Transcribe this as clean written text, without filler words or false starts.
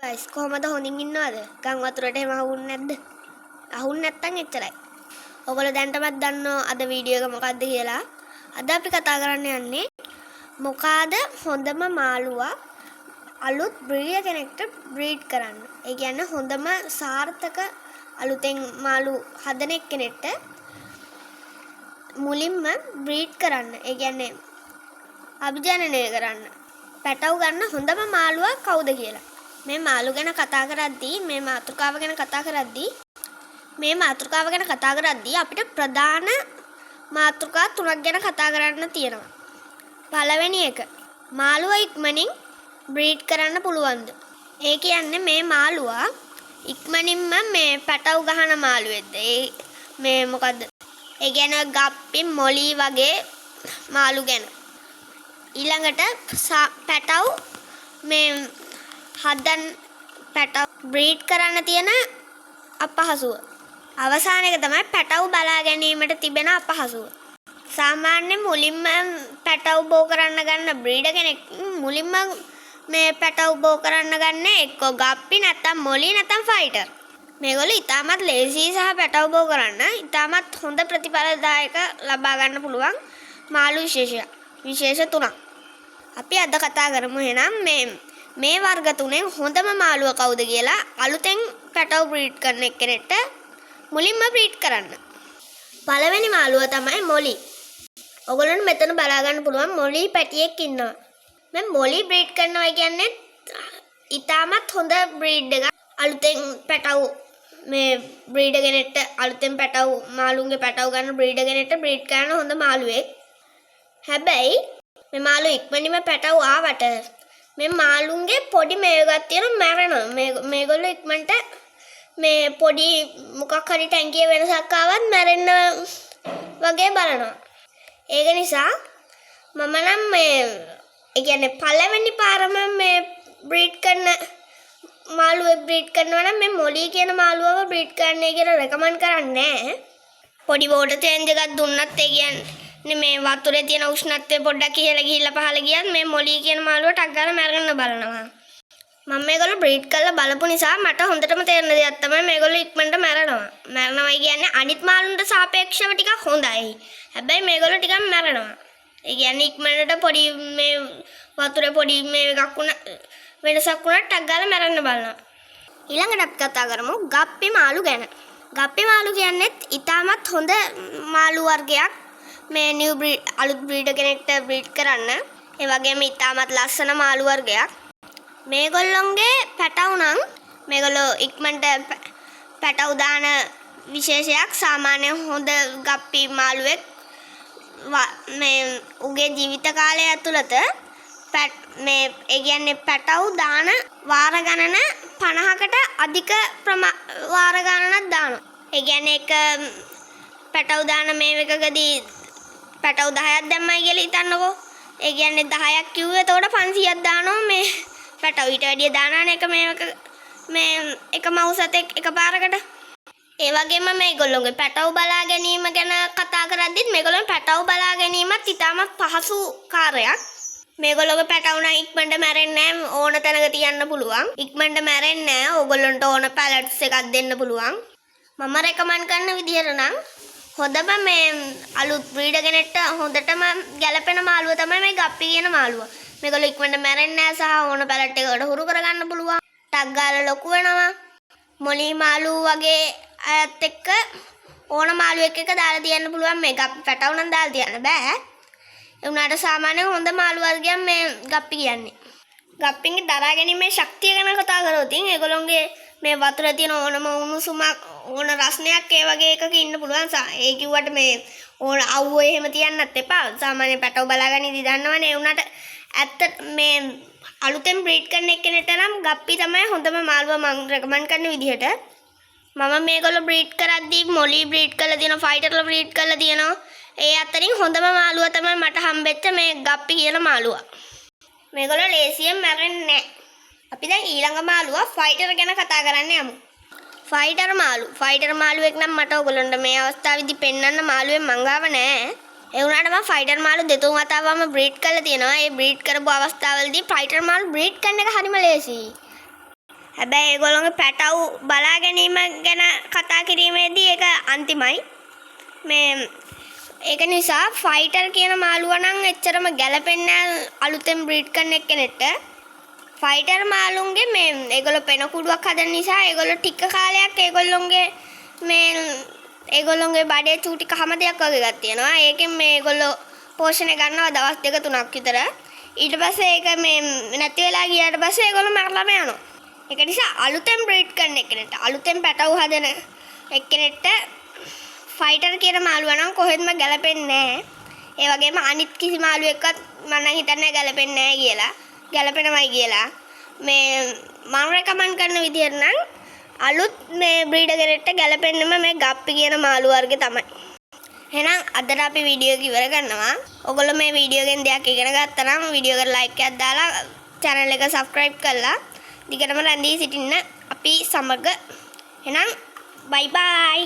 Guys කොහමද හොඳින් ඉන්නවද? ගම් වතුරට එහෙම අහුන්නේ නැද්ද? අහුන්නේ නැත්තම් එච්චරයි. ඔයගොල්ලෝ දැන්ටමත් දන්නෝ අද වීඩියෝ එක මොකක්ද කියලා. අද අපි කතා කරන්න යන්නේ මොකාද හොඳම මාළුවා අලුත් බ්‍රීඩර් කෙනෙක්ට බ්‍රීඩ් කරන්න. ඒ කියන්නේ හොඳම සාර්ථක අලුතෙන් මාළු හදන කෙනෙක්ට මුලින්ම බ්‍රීඩ් කරන්න. ඒ කියන්නේ අභිජනනය කරන්න. පැටව ගන්න හොඳම මාළුවා කවුද කියලා. මේ මාළු ගැන කතා කරද්දී මේ මාතෘකාව ගැන කතා කරද්දී අපිට ප්‍රධාන මාතෘකා තුනක් ගැන කතා කරන්න තියෙනවා. පළවෙනි එක මාළුවා ඉක්මනින් බ්‍රීඩ් කරන්න පුළුවන්ද? ඒ කියන්නේ මේ මාළුවා ඉක්මනින්ම මේ පැටව ගහන මාළුවෙක්ද? මේ මොකද්ද? ඒ කියන්නේ ගප්පි මොලි වගේ මාළු ගැන. ඊළඟට පැටව මේ පැටව බ්‍රීඩ් කරන්න තියෙන අපහසුව. අවසාන එක තමයි පැටව බලා ගැනීමට තිබෙන අපහසුව. සාමාන්‍යයෙන් මුලින්ම පැටව බෝ කරන්න ගන්න බ්‍රීඩර් කෙනෙක් මුලින්ම මේ පැටව බෝ කරන්න ගන්න එක්ක ගප්පි නැත්තම් මොලි නැත්තම් ෆයිටර්. මේගොල්ලෝ ඉතාමත් ලේසි සහ පැටව බෝ කරන්න ඉතාමත් හොඳ ප්‍රතිඵලදායක ලබා ගන්න පුළුවන් මාළු විශේෂ තුනක්. අපි අද කතා කරමු එහෙනම් මේ වර්ග තුනෙන් හොඳම මාළුවා කවුද කියලා අලුතෙන් පැටව බ්‍රීඩ් කරන කෙනෙක්ට මුලින්ම බ්‍රීඩ් කරන්න. පළවෙනි මාළුවා තමයි මොලි. ඔයගොල්ලන්ට මෙතන බලා ගන්න පුළුවන් මොලි පැටියෙක් ඉන්නවා. මේ මොලි බ්‍රීඩ් කරනවා කියන්නේ ඉතාමත් හොඳ බ්‍රීඩ් එකක්. අලුතෙන් පැටව මේ බ්‍රීඩර් කෙනෙක්ට අලුතෙන් පැටව මාළුන්ගේ පැටව ගන්න බ්‍රීඩර් කෙනෙක්ට බ්‍රීඩ් කරන හොඳ මාළුවෙක්. හැබැයි මේ මාළු ඉක්මනින්ම පැටව ආවට මේ මාළුන්ගේ පොඩි මේකක් තියෙන මැරෙනවා. මේගොල්ලෝ ඉක්මනට මේ පොඩි මොකක් හරි ටැංකිය වෙනසක් ආවත් මැරෙන්න වගේ බලනවා. ඒක නිසා මම නම් ඒ කියන්නේ පළවෙනි පාරම මේ බ්‍රීඩ් කරන මාළුවෙක් බ්‍රීඩ් කරනවා නම් මේ මොලි කියන මාළුවව බ්‍රීඩ් කරන්නයි කියලා රෙකමන්ඩ් කරන්නේ නැහැ. පොඩි වෝටර් චේන්ජ් එකක් දුන්නත් ඒ කියන්නේ මේ වතුරේ තියෙන උෂ්ණත්වය පොඩ්ඩක් ඉහළ ගිහිල්ලා පහළ ගියත් මේ මොලි කියන මාළුව ටක් ගාලා මැරෙන්න බලනවා. මම මේගොල්ලෝ බ්‍රීඩ් කරලා බලපු නිසා මට හොඳටම තේරෙන දෙයක් තමයි මේගොල්ලෝ ඉක්මනට මැරෙනවා. මැරෙනවා කියන්නේ අනිත් මාළුන්ට සාපේක්ෂව ටිකක් හොඳයි. හැබැයි මේගොල්ලෝ ටිකක් මැරෙනවා. ඒ කියන්නේ ඉක්මනට පොඩි මේ වතුරේ පොඩි මේ එකක් වෙනසක් වුණා ටක් ගාලා මැරෙන්න බලනවා. ඊළඟට අපි කතා කරමු ගප්පි මාළු ගැන. ගප්පි මාළු කියන්නේ ඉතාමත් හොඳ මාළු වර්ගයක්. මේ අලුත් බ්‍රීඩර් කෙනෙක්ට බ්‍රීඩ් කරන්න. ඒ වගේම ඉතාමත් ලස්සන මාළු වර්ගයක්. මේගොල්ලොන්ගේ පැටව නම් මේගොල්ලෝ ඉක්මනට පැටව දාන විශේෂයක් සාමාන්‍ය හොඳ ගප්පි මාළුවෙක් මේ උගේ ජීවිත කාලය ඇතුළත මේ ඒ කියන්නේ පැටව දාන වාර ගණන 50කට අධික වාර ගණනක් දානවා. ඒ කියන්නේ එක පැටව දාන මේකකදී පැටව 10ක් දැම්මයි කියලා හිතන්නකෝ. ඒ කියන්නේ 10ක් කිව්වේ එතකොට 500ක් දානවා මේ පැටව. ඊට වැඩිය දානවනේ මේ එක මවුසතෙක් එකපාරකට. ඒ වගේම මේගොල්ලෝගේ පැටව බලා ගැනීම ගැන කතා කරද්දිත් මේගොල්ලෝ පැටව බලා ගැනීමත් ඉතාමත් පහසු කාර්යයක්. මේගොල්ලෝගේ පැටව නම් ඉක්මනට මැරෙන්නේ නැහැ. ඕන තැනක තියන්න පුළුවන්. ඉක්මනට මැරෙන්නේ නැහැ. ඕගොල්ලන්ට ඕන පැලට්ස් එකක් දෙන්න පුළුවන්. මම රෙකමන්ඩ් කරන විදිහට නම් හොඳම මේ අලුත් බ්‍රීඩර් කෙනෙක්ට හොඳටම ගැලපෙන මාළුව තමයි මේ ගප්පි කියන මාළුව. මේගොල්ලෝ ඉක්මනට මැරෙන්නේ නැහැ සහ ඕන පැලට් එකකට හුරු කරගන්න පුළුවන්. ටක් ගාලා ලොකු වෙනවා. මොලි මාළු වගේ අයත් එක්ක ඕන මාළුවෙක් එක දාලා තියන්න පුළුවන්. මේ ගප්පි පැටව නම් දාලා තියන්න බෑ. ඒ වුණාට සාමාන්‍යයෙන් හොඳ මාළු වර්ගයක් මේ ගප්පි කියන්නේ. ගප්පින්ගේ දරා ගැනීමේ ශක්තිය ගැන කතා කරොත් ඒගොල්ලෝගේ මේ වතුරේ තියෙන ඕනම උණුසුමක් ඕන රසණයක් ඒ වගේ එකක ඉන්න පුළුවන්. ඒ කිව්වට මේ ඕන අවුව එහෙම තියන්නත් එපා. සාමාන්‍ය පැටව බලාගනින්දී දන්නවනේ. ඒ වුණාට ඇත්ත මේ අලුතෙන් බ්‍රීඩ් කරන එක්කෙනෙක්ට නම් ගප්පි තමයි හොඳම මාළුවා මම රෙකමන්ඩ් කරන විදිහට. මම මේගොල්ලෝ බ්‍රීඩ් කරද්දී මොලි බ්‍රීඩ් කරලා තියෙනවා, ෆයිටර්ලා බ්‍රීඩ් කරලා තියෙනවා. ඒ අතරින් හොඳම මාළුවා තමයි මට හම්බෙච්ච මේ ගප්පි කියන මාළුවා. මේගොල්ලෝ ලේසියෙන් මැරෙන්නේ නැහැ. අපි දැන් ඊළඟ මාළුවා ෆයිටර් ගැන කතා කරන්න යමු. ෆයිටර් මාළුවෙක් නම් මට ඔයගොල්ලන්ට මේ අවස්ථාවේදී පෙන්වන්න මාළුවෙන් මංගාව නැහැ. ඒ වුණාට මම ෆයිටර් මාළු දෙතුන් වතාවම බ්‍රීඩ් කරලා තියෙනවා. ඒ බ්‍රීඩ් කරපු අවස්ථාවවලදී ෆයිටර් මාළු බ්‍රීඩ් කරන එක හරිම ලේසියි. හැබැයි ඒගොල්ලෝගේ පැටව් බලා ගැනීම ගැන කතා කිරීමේදී ඒක අන්තිමයි. මේ ඒක නිසා ෆයිටර් කියන මාළුවා නම් එච්චරම ගැලපෙන්නේ නැහැ අලුතෙන් බ්‍රීඩ් කරන එක්කෙනෙක්ට. ෆයිටර් මාළුන්ගේ මේ ඒගොල්ලෝ පෙන කුඩුවක් හදන නිසා ඒගොල්ලෝ ටික කාලයක් ඒගොල්ලෝගේ බඩේ චූටි කහම දෙයක් වගේ එකක් තියෙනවා. ඒකෙන් මේ ඒගොල්ලෝ පෝෂණය ගන්නවා දවස් 2-3ක් විතර. ඊට පස්සේ ඒක මේ නැති වෙලා ගියාට පස්සේ ඒගොල්ලෝ මරලාම යනවා. ඒක නිසා අලුතෙන් බ්‍රීඩ් කරන එක්කෙනෙක්ට අලුතෙන් පැටව් හදන එක්කෙනෙක්ට ෆයිටර් කියන මාළුවා නම් කොහෙත්ම ගැලපෙන්නේ නැහැ. ඒ වගේම අනිත් කිසි මාළුවෙක්වත් මම නම් හිතන්නේ ගැලපෙන්නේ නැහැ කියලා. ගැලපෙනවයි කියලා. මේ මම රෙකමන්ඩ් කරන විදිහට නම් අලුත් මේ බ්‍රීඩර් කෙනෙක්ට ගැලපෙන්නම මේ ගප්පි කියන මාළු වර්ගය තමයි. එහෙනම් අදට අපි වීඩියෝ එක ඉවර කරනවා. ඔයගොල්ලෝ මේ වීඩියෝ එකෙන් දෙයක් ඉගෙන ගත්තා නම් වීඩියෝ එකට ලයික් එකක් දාලා channel එක subscribe කරලා දිගටම රැඳී සිටින්න අපි සමග. එහෙනම් bye bye.